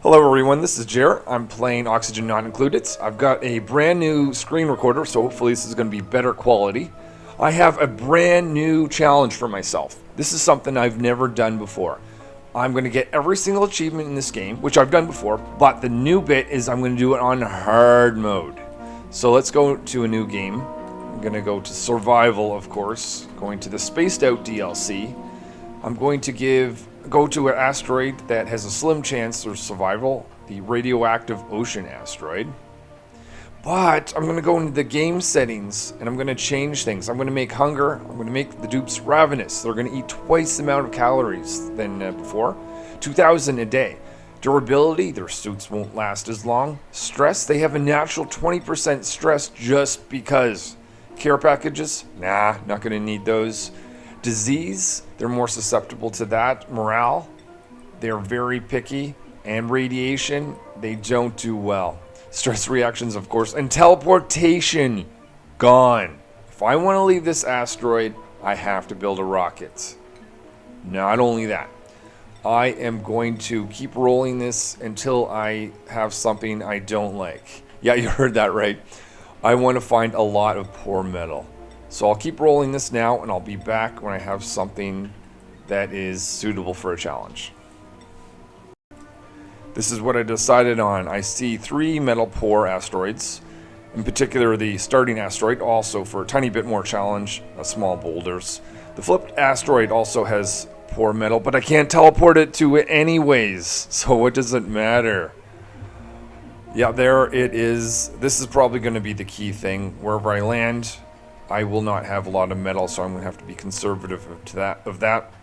Hello everyone, this is Jarrett. I'm playing Oxygen Not Included. I've got a brand new screen recorder, so hopefully this is going to be better quality. I have a brand new challenge for myself. This is something I've never done before. I'm going to get every single achievement in this game, which I've done before, but the new bit is I'm going to do it on hard mode. So let's go to a new game. I'm going to go to Survival, of course, going to the Spaced Out DLC. I'm going to go to an asteroid that has a slim chance of survival, the radioactive ocean asteroid. But I'm going to go into the game settings and I'm going to change things. I'm going to make hunger, I'm going to make the dupes ravenous. They're going to eat twice the amount of calories than before, 2,000 a day. Durability, their suits won't last as long. Stress, they have a natural 20% stress just because. Care packages, nah, not going to need those. Disease, they're more susceptible to that. Morale, they're very picky. And radiation, they don't do well. Stress reactions, of course. And teleportation, gone. If I want to leave this asteroid, I have to build a rocket. Not only that, I am going to keep rolling this until I have something I don't like. Yeah, you heard that right. I want to find a lot of poor metal. So I'll keep rolling this now, and I'll be back when I have something that is suitable for a challenge. This is what I decided on. I see 3 metal poor asteroids, in particular the starting asteroid, also for a tiny bit more challenge, small boulders. The flipped asteroid also has poor metal, but I can't teleport it to it anyways, so what does it matter? Yeah, there it is. This is probably going to be the key thing. Wherever I land, I will not have a lot of metal, so I'm going to have to be conservative of that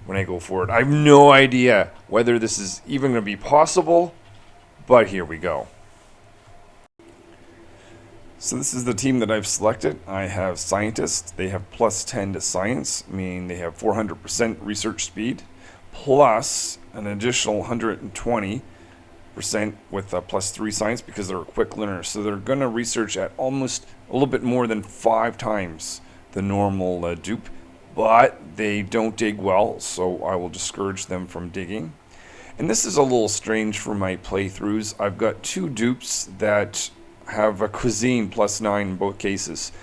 when I go forward. I have no idea whether this is even going to be possible, but here we go. So this is the team that I've selected. I have scientists. They have plus 10 to science, meaning they have 400% research speed, plus an additional 120% with plus 3 science because they're a quick learner. So they're going to research at almost a little bit more than 5 times the normal dupe, but they don't dig well, so I will discourage them from digging. And this is a little strange for my playthroughs. I've got 2 dupes that have a cuisine plus 9 in both cases,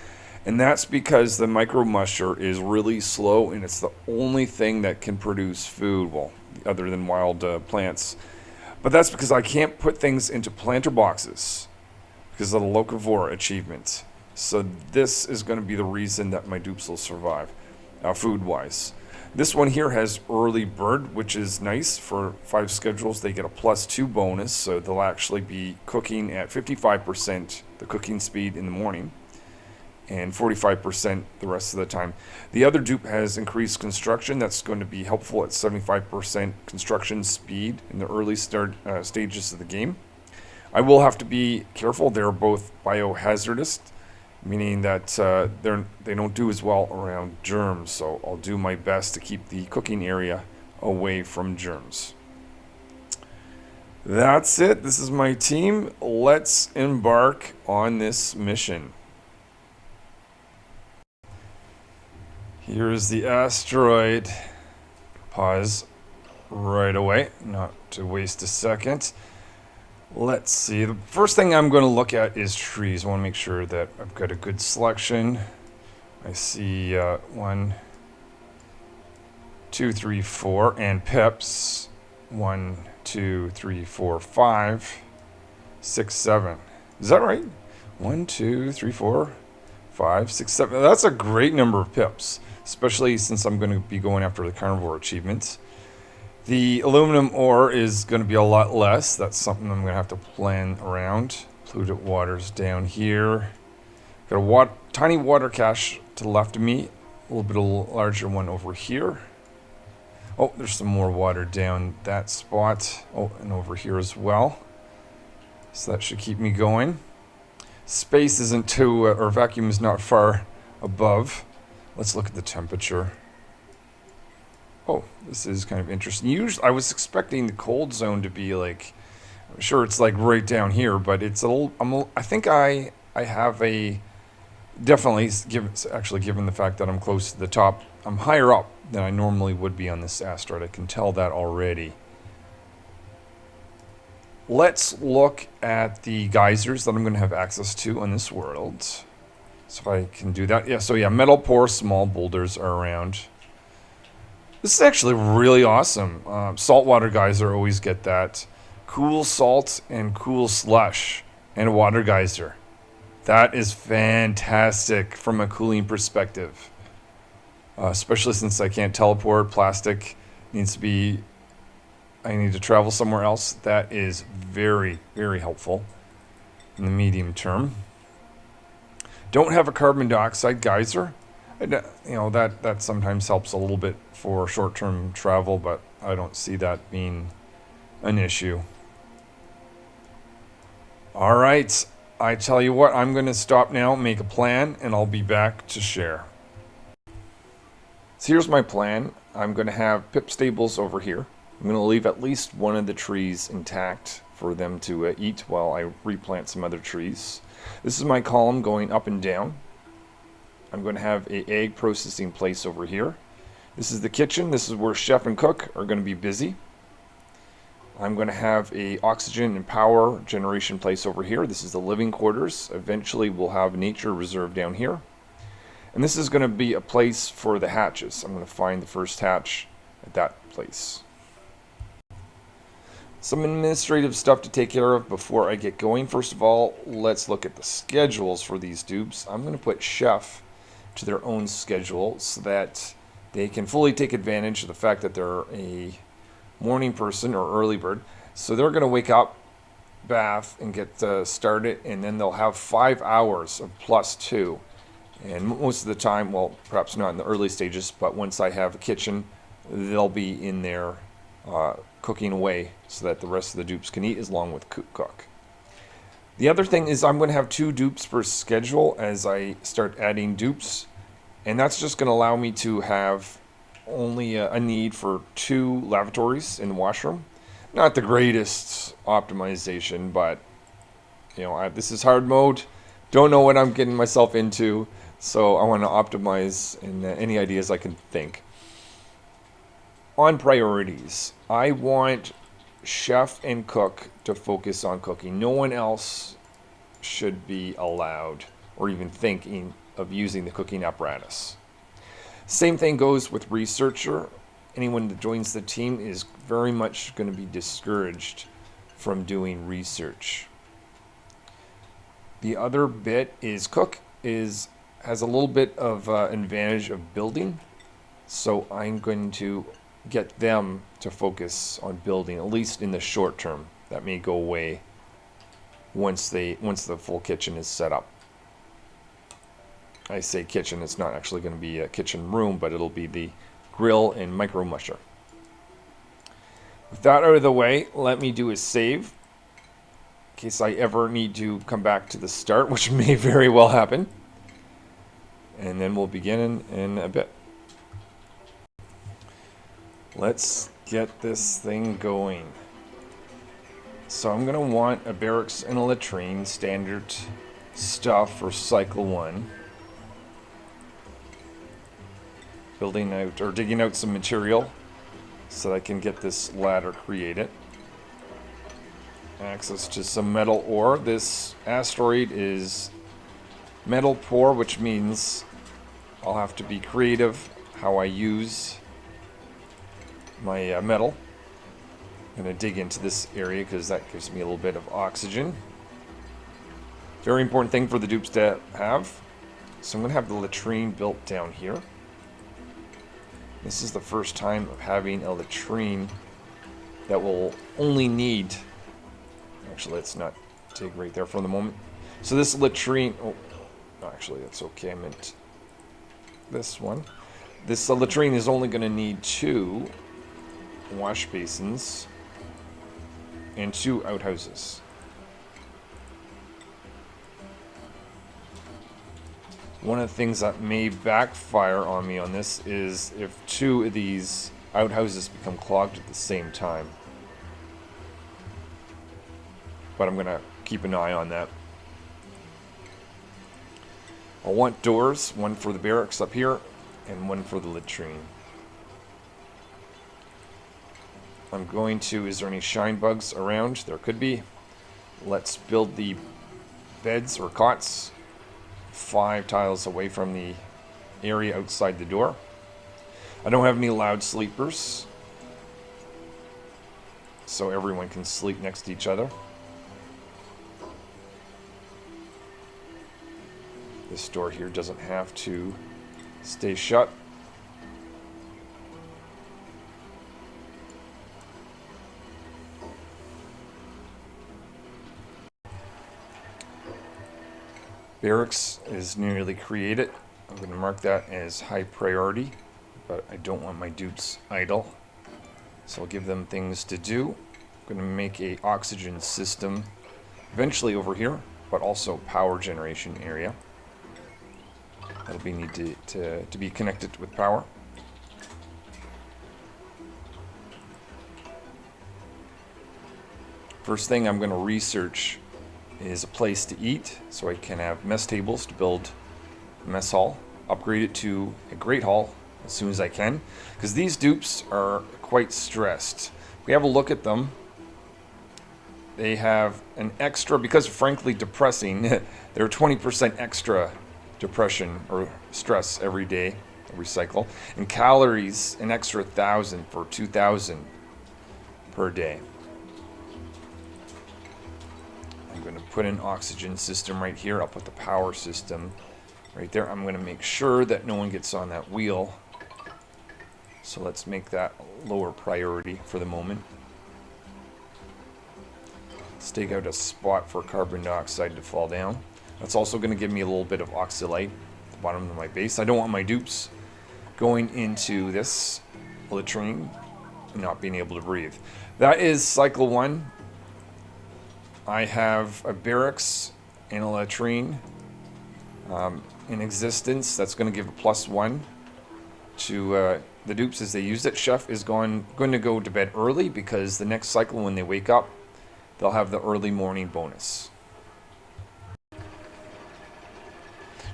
and that's because the micro musher is really slow and it's the only thing that can produce food, well, other than wild plants. But that's because I can't put things into planter boxes because of the locavore achievement. So this is going to be the reason that my dupes will survive, food-wise. This one here has early bird, which is nice for 5 schedules. They get a plus 2 bonus, so they'll actually be cooking at 55% the cooking speed in the morning and 45% the rest of the time. The other dupe has increased construction. That's going to be helpful at 75% construction speed in the early stages of the game. I will have to be careful. They're both biohazardous, meaning that they don't do as well around germs, so I'll do my best to keep the cooking area away from germs. That's it. This is my team. Let's embark on this mission. Here's the asteroid. Pause right away, not to waste a second. Let's see. The first thing I'm going to look at is trees. I want to make sure that I've got a good selection. I see 1, 2, 3, 4, and pips. 1, 2, 3, 4, 5, 6, 7. Is that right? 1, 2, 3, 4, 5, 6, 7. That's a great number of pips, especially since I'm going to be going after the carnivore achievements. The aluminum ore is going to be a lot less. That's something I'm going to have to plan around. Polluted water's down here. Got a tiny water cache to the left of me. A little bit of a larger one over here. Oh, there's some more water down that spot. Oh, and over here as well. So that should keep me going. Space isn't too, or vacuum is not far above. Let's look at the temperature. Oh, this is kind of interesting. Usually, I was expecting the cold zone to be like, I'm sure it's like right down here, but it's a little, I think I have a, definitely, given the fact that I'm close to the top, I'm higher up than I normally would be on this asteroid. I can tell that already. Let's look at the geysers that I'm going to have access to on this world. So if I can do that. Yeah, so yeah, metal pour, small boulders are around. This is actually really awesome. Saltwater geyser, always get that. Cool salt and cool slush and a water geyser. That is fantastic from a cooling perspective. Especially since I can't teleport, plastic needs to be, I need to travel somewhere else. That is very, very helpful in the medium term. Don't have a carbon dioxide geyser. You know, that sometimes helps a little bit for short-term travel, but I don't see that being an issue. All right, I tell you what, I'm going to stop now, make a plan, and I'll be back to share. So here's my plan. I'm going to have pip stables over here. I'm going to leave at least one of the trees intact for them to eat while I replant some other trees. This is my column going up and down. I'm going to have an egg processing place over here. This is the kitchen. This is where chef and cook are going to be busy. I'm going to have a oxygen and power generation place over here. This is the living quarters. Eventually we'll have nature reserve down here. And this is going to be a place for the hatches. I'm going to find the first hatch at that place. Some administrative stuff to take care of before I get going. First of all, let's look at the schedules for these dupes. I'm going to put chef to their own schedule so that they can fully take advantage of the fact that they're a morning person or early bird. So they're going to wake up, bath, and get started, and then they'll have 5 hours of +2. And most of the time, well, perhaps not in the early stages, but once I have a kitchen, they'll be in there cooking away so that the rest of the dupes can eat as long with cook. The other thing is I'm going to have 2 dupes per schedule as I start adding dupes, and that's just going to allow me to have only a need for 2 lavatories in the washroom. Not the greatest optimization, but you know, this is hard mode. Don't know what I'm getting myself into, so I want to optimize in any ideas I can think. On priorities, I want chef and cook to focus on cooking. No one else should be allowed or even thinking of using the cooking apparatus. Same thing goes with researcher. Anyone that joins the team is very much going to be discouraged from doing research. The other bit is cook has a little bit of advantage of building, so I'm going to get them to focus on building, at least in the short term. That may go away once the full kitchen is set up. I say kitchen, it's not actually going to be a kitchen room, but it'll be the grill and micro musher. With that out of the way, let me do a save in case I ever need to come back to the start, which may very well happen. And then we'll begin in a bit. Let's get this thing going. So I'm going to want a barracks and a latrine, standard stuff for cycle 1. Building out or digging out some material so that I can get this ladder created. Access to some metal ore. This asteroid is metal poor, which means I'll have to be creative how I use my metal. I'm going to dig into this area because that gives me a little bit of oxygen. Very important thing for the dupes to have. So I'm going to have the latrine built down here. This is the first time of having a latrine that will only need... Actually, let's not dig right there for the moment. So this latrine... Oh, actually, that's okay. I meant this one. This latrine is only going to need 2 wash basins and 2 outhouses. One of the things that may backfire on me on this is if 2 of these outhouses become clogged at the same time. But I'm going to keep an eye on that. I'll want doors, one for the barracks up here and one for the latrine. I'm going to, is there any shine bugs around? There could be. Let's build the beds or cots 5 tiles away from the area outside the door. I don't have any loud sleepers, so everyone can sleep next to each other. This door here doesn't have to stay shut. Barracks is nearly created. I'm going to mark that as high priority, but I don't want my dupes idle. So I'll give them things to do. I'm going to make a oxygen system eventually over here, but also power generation area. That'll be need to be connected with power. First thing I'm going to research is a place to eat, so I can have mess tables to build a mess hall. Upgrade it to a great hall as soon as I can, because these dupes are quite stressed. If we have a look at them, they have an extra, because frankly depressing, they're 20% extra depression or stress every day, every cycle, and calories an extra 1,000 for 2,000 per day. I'm going to put an oxygen system right here. I'll put the power system right there. I'm going to make sure that no one gets on that wheel. So let's make that lower priority for the moment. Stake out a spot for carbon dioxide to fall down. That's also going to give me a little bit of oxylite at the bottom of my base. I don't want my dupes going into this latrine and not being able to breathe. That is cycle 1. I have a barracks and a latrine in existence. That's going to give a +1 to the dupes as they use it. Chef is going to go to bed early because the next cycle when they wake up, they'll have the early morning bonus.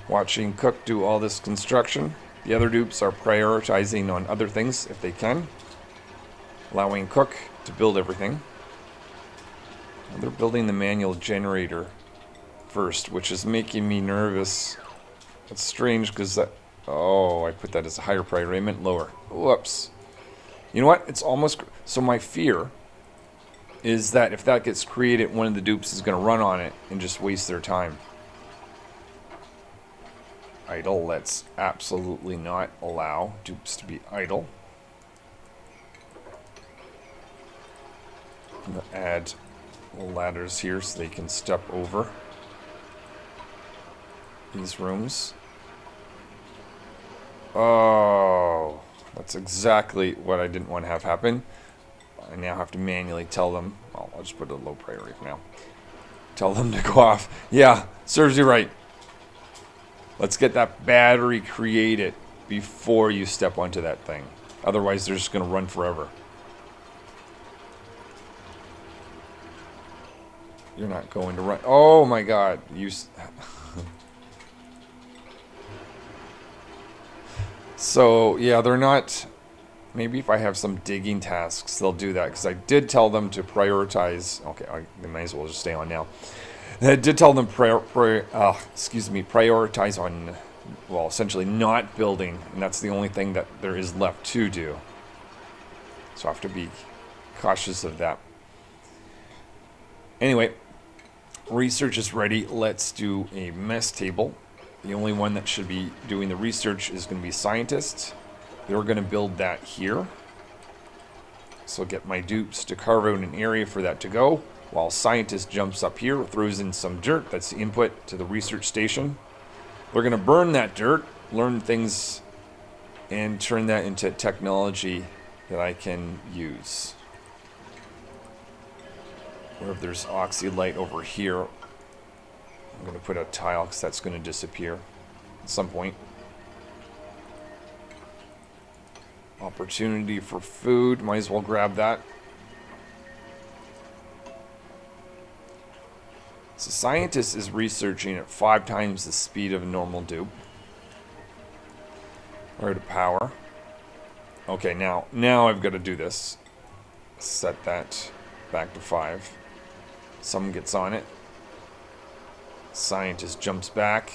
Watching Cook do all this construction. The other dupes are prioritizing on other things if they can, allowing Cook to build everything. They're building the manual generator first, which is making me nervous. It's strange because that... Oh, I put that as a higher priority. I meant lower. Whoops. You know what? It's almost... So my fear is that if that gets created, one of the dupes is going to run on it and just waste their time. Idle. Let's absolutely not allow dupes to be idle. I'm going to add ladders here so they can step over these rooms. Oh, that's exactly what I didn't want to have happen. I now have to manually tell them, well, I'll just put it a low priority for now. Tell them to go off. Yeah, serves you right. Let's get that battery created before you step onto that thing. Otherwise, they're just going to run forever. You're not going to run. Oh my god. So, yeah, they're not... Maybe if I have some digging tasks, they'll do that. Because I did tell them to prioritize... Okay, I might as well just stay on now. I did tell them prioritize on, well, essentially not building. And that's the only thing that there is left to do. So I have to be cautious of that. Anyway, research is ready. Let's do a mess table. The only one that should be doing the research is going to be scientists. They're going to build that here. So get my dupes to carve out an area for that to go. While scientist jumps up here, throws in some dirt. That's the input to the research station. They're going to burn that dirt, learn things, and turn that into technology that I can use. Or if there's oxylite over here, I'm going to put a tile because that's going to disappear at some point. Opportunity for food. Might as well grab that. So scientist is researching at 5 times the speed of a normal dupe. Or to power. Okay, now I've got to do this. Set that back to 5. Someone gets on it. Scientist jumps back.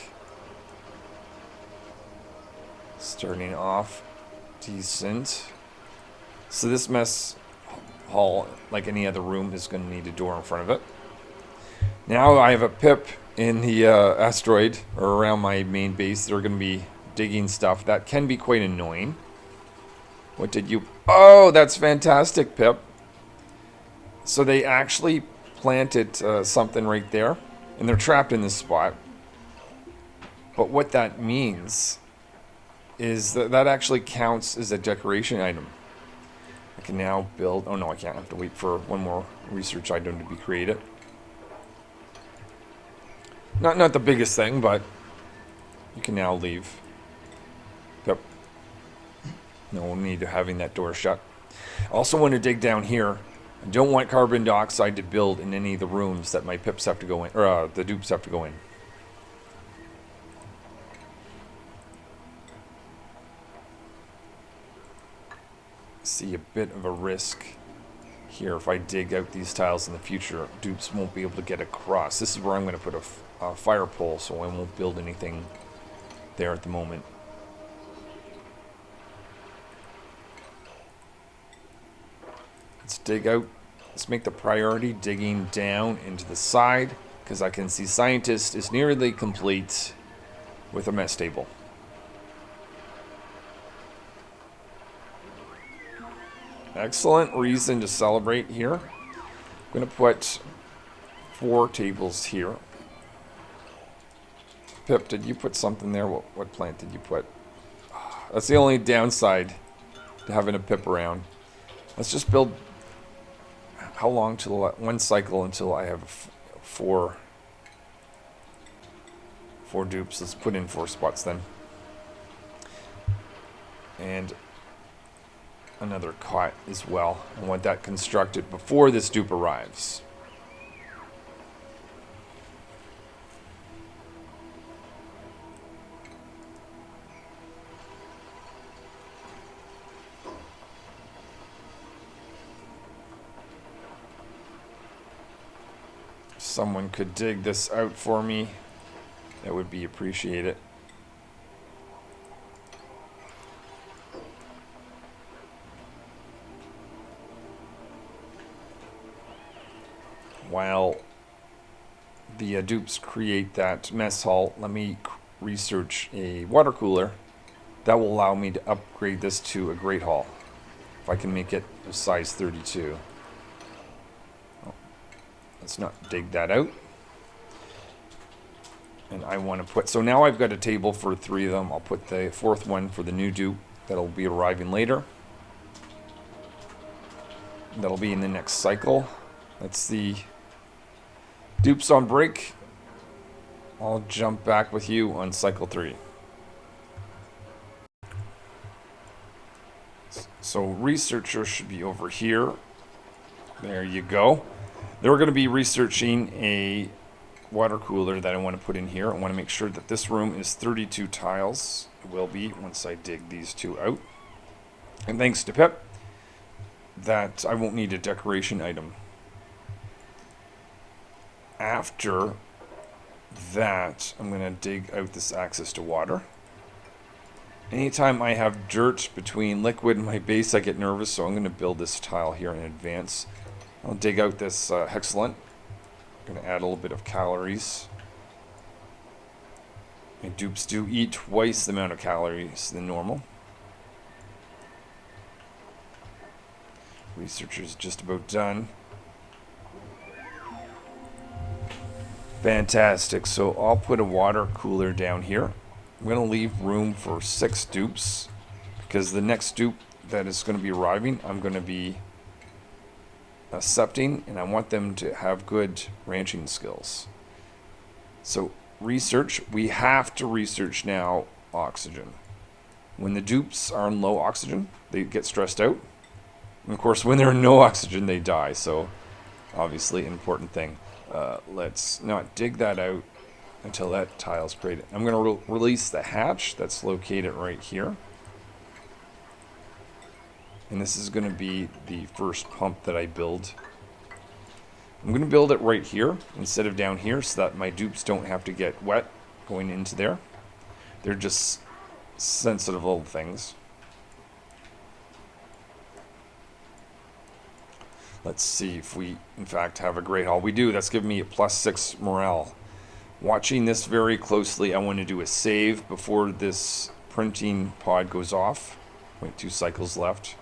Starting off decent. So this mess hall, like any other room, is going to need a door in front of it. Now I have a pip in the asteroid, or around my main base. They're going to be digging stuff. That can be quite annoying. What did you... Oh, that's fantastic, Pip. So they actually planted something right there, and they're trapped in this spot. But what that means is that that actually counts as a decoration item. I can now build... Oh no, I can't. I have to wait for one more research item to be created. Not the biggest thing, but you can now leave. Yep. No need to having that door shut. Also want to dig down here. I don't want carbon dioxide to build in any of the rooms that my pips have to go in, or the dupes have to go in. See a bit of a risk here. If I dig out these tiles in the future, dupes won't be able to get across. This is where I'm going to put a fire pole, so I won't build anything there at the moment. Let's dig out. Let's make the priority digging down into the side, because I can see scientist is nearly complete with a mess table. Excellent reason to celebrate here. I'm going to put 4 tables here. Pip, did you put something there? What plant did you put? That's the only downside to having a Pip around. Let's just build... How long till one cycle until I have 4 dupes? Let's put in 4 spots then. And another cot as well. I want that constructed before this dupe arrives. Someone could dig this out for me, that would be appreciated. While the dupes create that mess hall, let me research a water cooler that will allow me to upgrade this to a great hall, if I can make it a size 32. Let's not dig that out. And I want to put... So now I've got a table for 3 of them. I'll put the 4th one for the new dupe. That'll be arriving later. That'll be in the next cycle. That's the dupes on break. I'll jump back with you on cycle 3. So researchers should be over here. There you go. They're going to be researching a water cooler that I want to put in here. I want to make sure that this room is 32 tiles. It will be once I dig these 2 out. And thanks to Pip, that I won't need a decoration item. After that, I'm going to dig out this access to water. Anytime I have dirt between liquid and my base, I get nervous, so I'm going to build this tile here in advance. I'll dig out this hexalant. I'm going to add a little bit of calories. My dupes do eat twice the amount of calories than normal. Researcher's just about done. Fantastic. So I'll put a water cooler down here. I'm going to leave room for 6 dupes, because the next dupe that is going to be arriving, I'm going to be accepting, and I want them to have good ranching skills. So research, we have to research now oxygen. When the dupes are on low oxygen, they get stressed out. And of course, when they're in no oxygen, they die. So obviously, an important thing. Let's not dig that out until that tile's created. I'm going to release the hatch that's located right here. And this is going to be the first pump that I build. I'm going to build it right here instead of down here so that my dupes don't have to get wet going into there. They're just sensitive little things. Let's see if we, in fact, have a great haul. We do. That's giving me a +6 morale. Watching this very closely, I want to do a save before this printing pod goes off. Wait, 2 cycles left.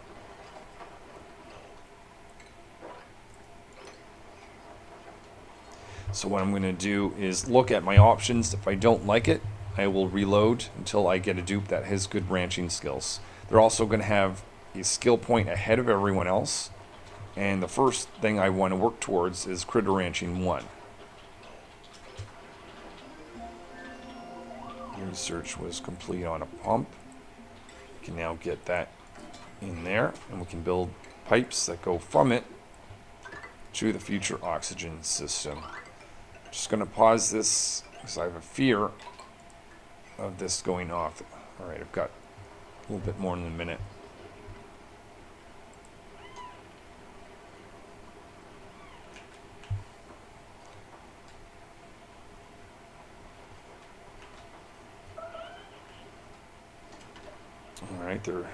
So what I'm going to do is look at my options. If I don't like it, I will reload until I get a dupe that has good ranching skills. They're also going to have a skill point ahead of everyone else. And the first thing I want to work towards is critter ranching 1. Research was complete on a pump. We can now get that in there, and we can build pipes that go from it to the future oxygen system. Just going to pause this because I have a fear of this going off. Alright, I've got a little bit more than a minute. Alright, their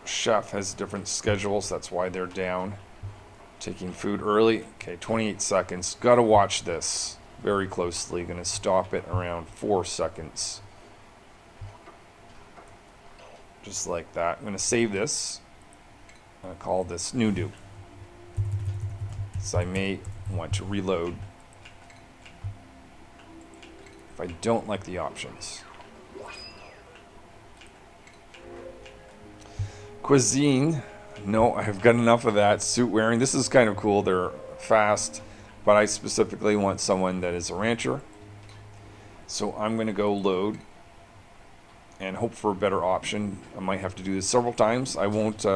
chef has different schedules, that's why they're down. Taking food early. Okay, 28 seconds. Gotta watch this very closely. Gonna stop it around 4 seconds. Just like that. I'm gonna save this. I'm gonna call this new dupe. So I may want to reload if I don't like the options. Cuisine. No, I've got enough of that. Suit wearing. This is kind of cool. They're fast, but I specifically want someone that is a rancher. So I'm going to go load and hope for a better option. I might have to do this several times. I won't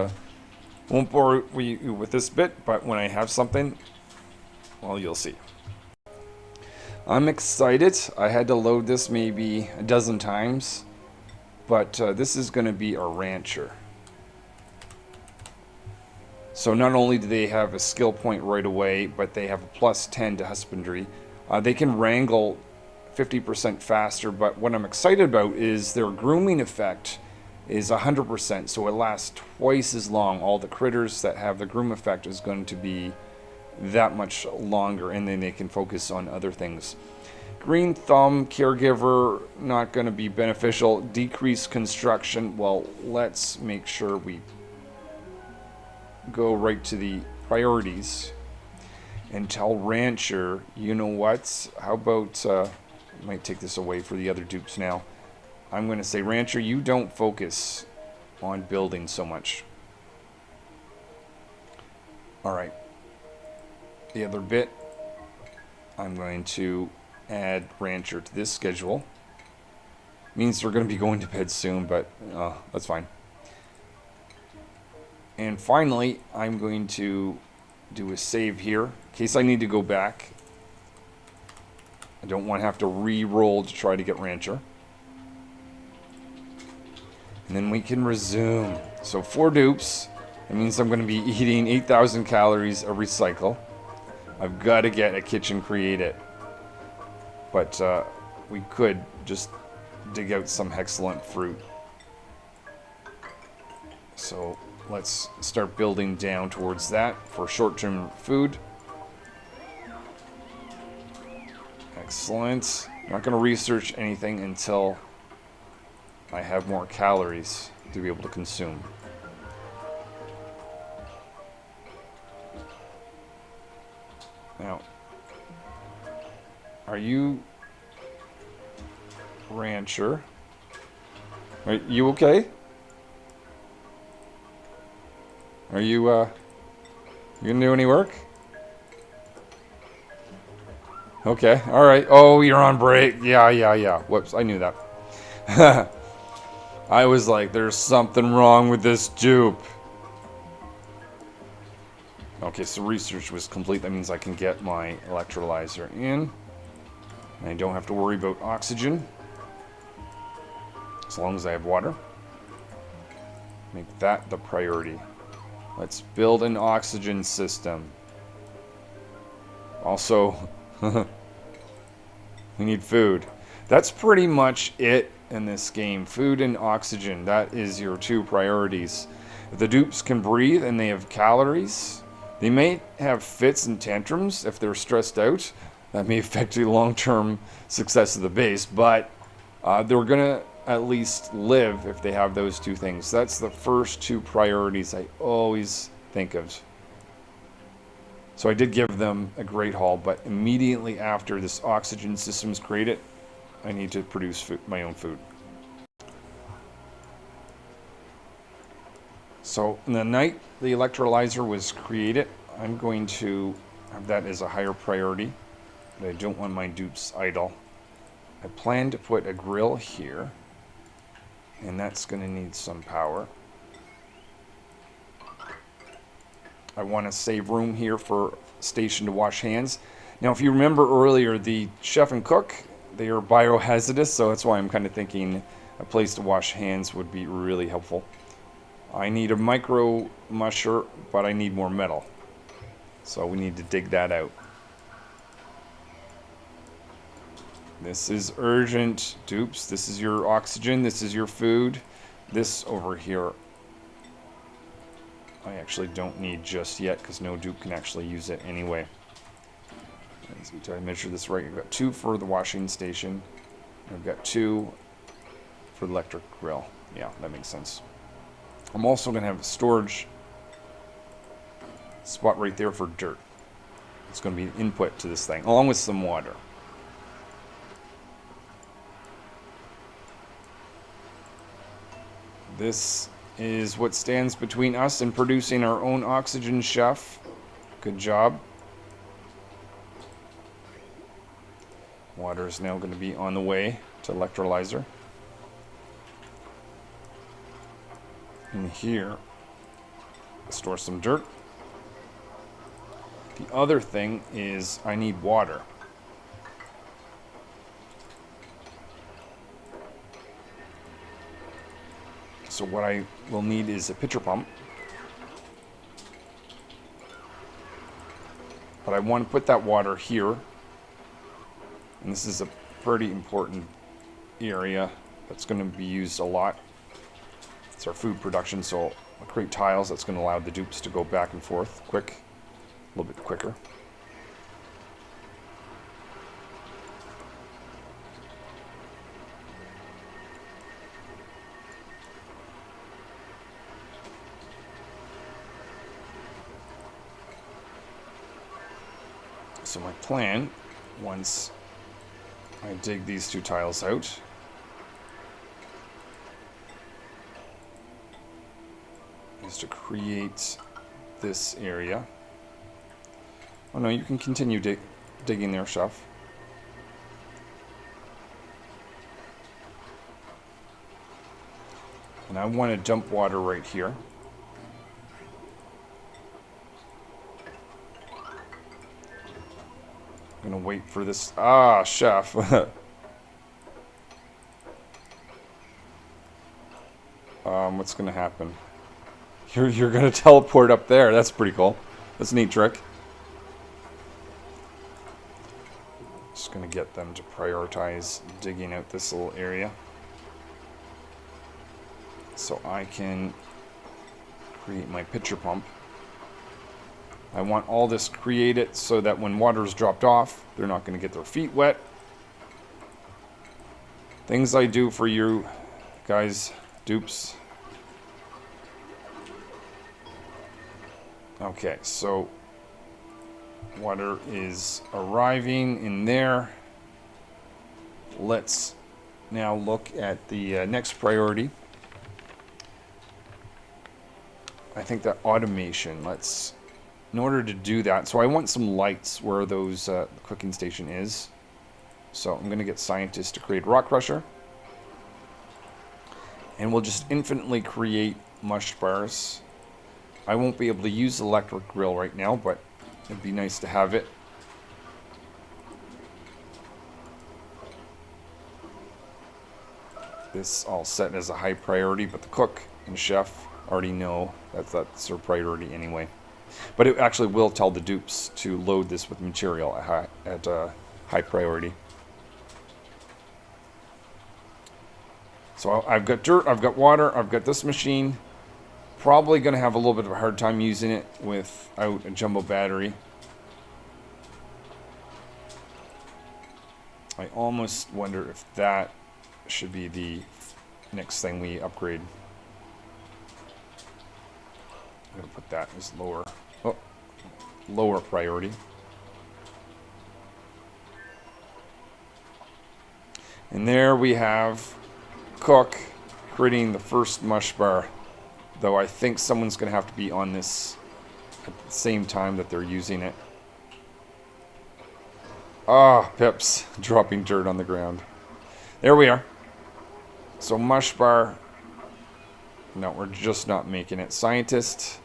bore you with this bit, but when I have something, well, you'll see. I'm excited. I had to load this maybe a dozen times, but this is going to be a rancher. So not only do they have a skill point right away, but they have a +10 to husbandry. They can wrangle 50% faster, but what I'm excited about is their grooming effect is 100%, so it lasts twice as long. All the critters that have the groom effect is going to be that much longer, and then they can focus on other things. Green thumb, caregiver, not going to be beneficial. Decreased construction, well, let's make sure we go right to the priorities and tell rancher, you know what, how about I might take this away for the other dupes now. I'm going to say, rancher, you don't focus on building so much. Alright, the other bit, I'm going to add rancher to this schedule. Means we're going to be going to bed soon, but that's fine. And finally, I'm going to do a save here in case I need to go back. I don't want to have to re-roll to try to get rancher. And then we can resume. So 4 dupes. It means I'm going to be eating 8,000 calories every cycle. I've got to get a kitchen created. But we could just dig out some excellent fruit. So let's start building down towards that for short-term food. Excellent. Not going to research anything until I have more calories to be able to consume. Now, are you rancher? Are you okay? Are you gonna do any work? Okay, alright. Oh, you're on break. Yeah. Whoops, I knew that. I was like, there's something wrong with this dupe. Okay, so research was complete. That means I can get my electrolyzer in. And I don't have to worry about oxygen. As long as I have water. Make that the priority. Let's build an oxygen system. Also, we need food. That's pretty much it in this game. Food and oxygen. That is your two priorities. If the dupes can breathe and they have calories, they may have fits and tantrums if they're stressed out. That may affect the long-term success of the base, but they're going to at least live if they have those two things. That's the first two priorities I always think of. So I did give them a great haul, but immediately after this oxygen system is created, I need to produce food, my own food. So in the night the electrolyzer was created, I'm going to have that as a higher priority, but I don't want my dupes idle. I plan to put a grill here, and that's going to need some power. I want to save room here for station to wash hands. Now, if you remember earlier, the chef and cook, they are biohazardous, so that's why I'm kind of thinking a place to wash hands would be really helpful. I need a micro musher, but I need more metal. So we need to dig that out. This is urgent, dupes. This is your oxygen. This is your food. This over here, I actually don't need just yet because no dupe can actually use it anyway. Did I measure this right? I've got 2 for the washing station. I've got 2 for the electric grill. Yeah, that makes sense. I'm also going to have a storage spot right there for dirt. It's going to be an input to this thing, along with some water. This is what stands between us and producing our own oxygen, chef. Good job. Water is now going to be on the way to electrolyzer. In here, store some dirt. The other thing is I need water. So what I will need is a pitcher pump. But I want to put that water here. And this is a pretty important area that's going to be used a lot. It's our food production, so I'll create tiles that's going to allow the dupes to go back and forth a little bit quicker. So my plan, once I dig these 2 tiles out, is to create this area. Oh no, you can continue digging there, chef. And I want to dump water right here. I'm gonna wait for this. Ah, chef. What's gonna happen? You're gonna teleport up there. That's pretty cool. That's a neat trick. Just gonna get them to prioritize digging out this little area, so I can create my pitcher pump. I want all this created so that when water is dropped off, they're not going to get their feet wet. Things I do for you guys, dupes. Okay, so water is arriving in there. Let's now look at the next priority. I think that automation, in order to do that, so I want some lights where those cooking station is. So I'm going to get scientists to create rock crusher. And we'll just infinitely create mush bars. I won't be able to use the electric grill right now, but it'd be nice to have it. This all set as a high priority, but the cook and chef already know that's their priority anyway. But it actually will tell the dupes to load this with material at high priority. So I've got dirt, I've got water, I've got this machine. Probably going to have a little bit of a hard time using it without a jumbo battery. I almost wonder if that should be the next thing we upgrade. I'm going to put that as lower priority. And there we have Cook creating the first mush bar. Though I think someone's going to have to be on this at the same time that they're using it. Ah, pips. Dropping dirt on the ground. There we are. So mush bar. No, we're just not making it. Scientist,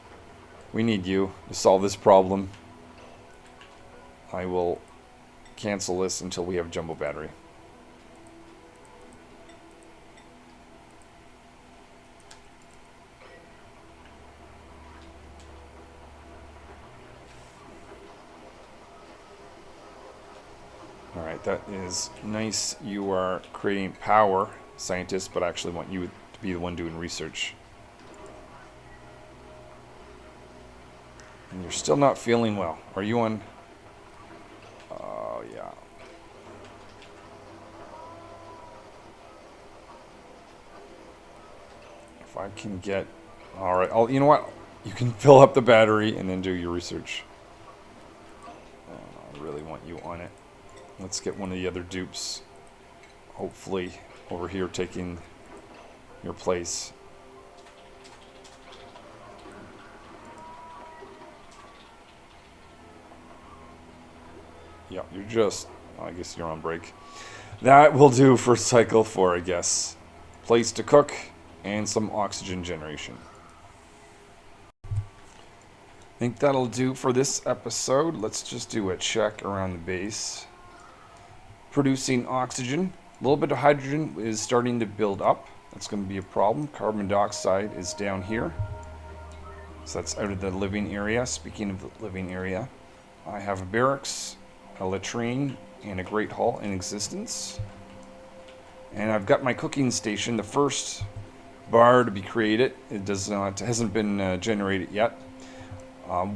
we need you to solve this problem. I will cancel this until we have jumbo battery. Alright, that is nice. You are creating power, scientist, but I actually want you to be the one doing research. And you're still not feeling well. Are you on? Oh, yeah. If I can get... Alright, you know what? You can fill up the battery and then do your research. I really want you on it. Let's get one of the other dupes, hopefully, over here taking your place. Yeah, you're just... I guess you're on break. That will do for cycle 4, I guess. Place to cook and some oxygen generation. I think that'll do for this episode. Let's just do a check around the base. Producing oxygen. A little bit of hydrogen is starting to build up. That's going to be a problem. Carbon dioxide is down here. So that's out of the living area. Speaking of the living area, I have a barracks, a latrine, and a great hall in existence. And I've got my cooking station, the first bar to be created. It hasn't been generated yet.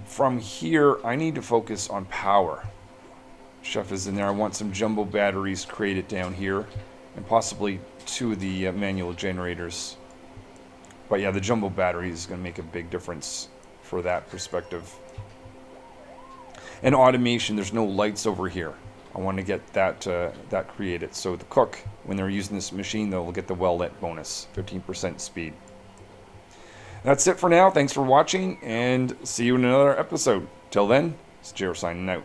From here, I need to focus on power. Chef is in there. I want some jumbo batteries created down here, and possibly 2 of the manual generators. But yeah, the jumbo battery is going to make a big difference for that perspective. And automation, there's no lights over here. I want to get that created. So the cook, when they're using this machine, they'll get the well-lit bonus, 15% speed. That's it for now. Thanks for watching, and see you in another episode. Till then, it's Jer signing out.